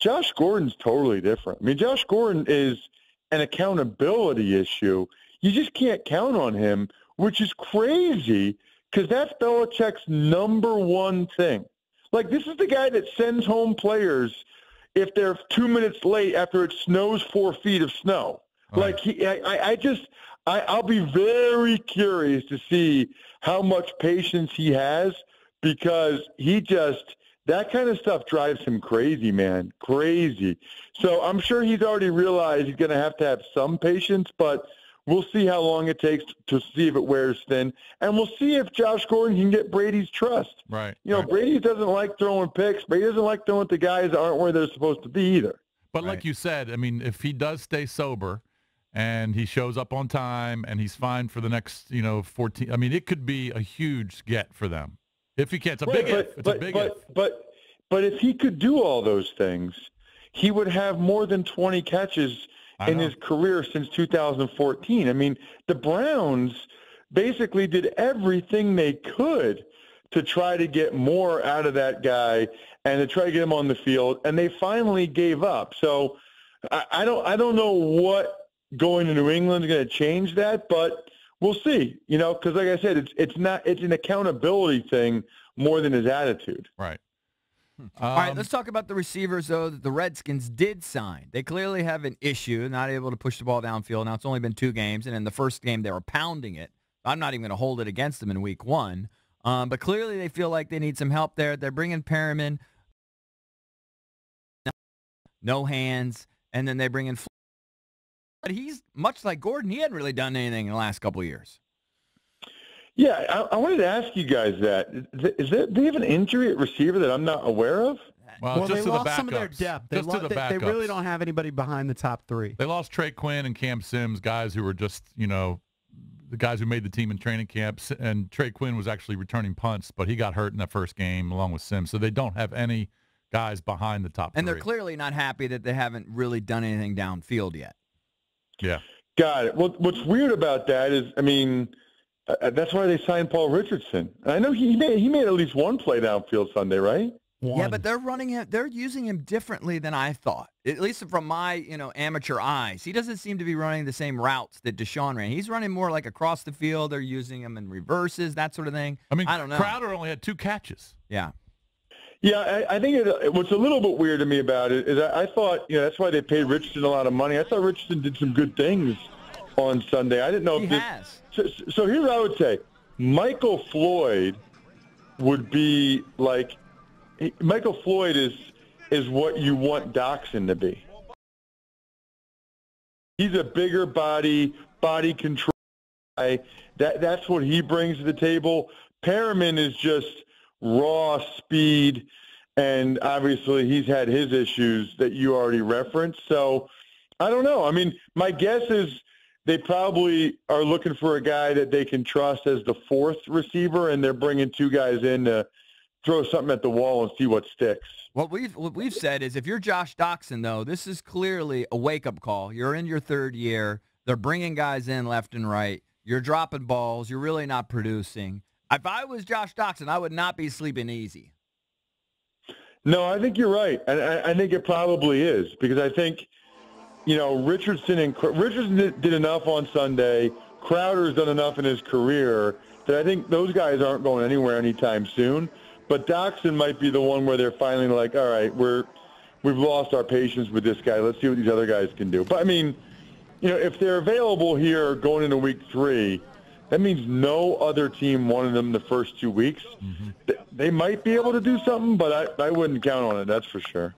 Josh Gordon's totally different. I mean, Josh Gordon is an accountability issue. You just can't count on him, which is crazy because that's Belichick's number one thing. Like, this is the guy that sends home players if they're 2 minutes late after it snows 4 feet of snow. Right. Like, I'll be very curious to see how much patience he has because that kind of stuff drives him crazy, man, crazy. So I'm sure he's already realized he's going to have some patience, but we'll see how long it takes to see if it wears thin. And we'll see if Josh Gordon can get Brady's trust. Right. You know, right. Brady doesn't like throwing picks. Brady doesn't like throwing to guys that aren't where they're supposed to be either. But like you said, I mean, if he does stay sober and he shows up on time and he's fine for the next, 14, I mean, it could be a huge get for them. If he can't, it's a big if. It's a big if. But if he could do all those things, he would have more than 20 catches in his career since 2014. I mean, the Browns basically did everything they could to try to get more out of that guy and to try to get him on the field, and they finally gave up. So I don't know what going to New England is going to change that, but we'll see. Because like I said, it's an accountability thing more than his attitude. Right. All right, let's talk about the receivers, though, that the Redskins did sign. They clearly have an issue, not able to push the ball downfield. Now, it's only been 2 games, and in the first game, they were pounding it. I'm not even going to hold it against them in week 1. But clearly, they feel like they need some help there. They're bringing Perriman, no hands, and then they bring in but he's, much like Gordon, he hadn't really done anything in the last couple of years. Yeah, I wanted to ask you guys that. Do they have an injury at receiver that I'm not aware of? Well, just they to lost the backups. some of their depth. They really don't have anybody behind the top 3. They lost Trey Quinn and Cam Sims, guys who were just, the guys who made the team in training camps. And Trey Quinn was actually returning punts, but he got hurt in that first game along with Sims. So they don't have any guys behind the top 3. And they're clearly not happy that they haven't really done anything downfield yet. Yeah. Got it. Well, what's weird about that is, I mean, that's why they signed Paul Richardson. I know he made at least one play downfield Sunday, right? Yeah, but they're using him differently than I thought. At least from my, amateur eyes. He doesn't seem to be running the same routes that Deshaun ran. He's running more like across the field. They're using him in reverses, that sort of thing. I mean, I don't know. Crowder only had 2 catches. Yeah. Yeah, I think what's a little bit weird to me about it is I thought, that's why they paid Richardson a lot of money. I thought Richardson did some good things on Sunday. I didn't know he has. So here's what I would say. Michael Floyd would be like – Michael Floyd is what you want Doxson to be. He's a bigger body control guy. That's what he brings to the table. Perriman is just raw speed, and obviously he's had his issues that you already referenced. So I don't know. I mean, my guess is they probably are looking for a guy that they can trust as the 4th receiver, and they're bringing 2 guys in to throw something at the wall and see what sticks. What we've said is if you're Josh Doxson, though, this is clearly a wake-up call. You're in your 3rd year. They're bringing guys in left and right. You're dropping balls. You're really not producing. If I was Josh Doxson, I would not be sleeping easy. No, I think you're right. And I think it probably is because I think, Richardson did enough on Sunday. Crowder's done enough in his career that I think those guys aren't going anywhere anytime soon. But Doxson might be the one where they're finally like, all right, we've lost our patience with this guy. Let's see what these other guys can do. But, I mean, if they're available here going into week 3, that means no other team wanted them the first 2 weeks. Mm-hmm. They might be able to do something, but I wouldn't count on it, that's for sure.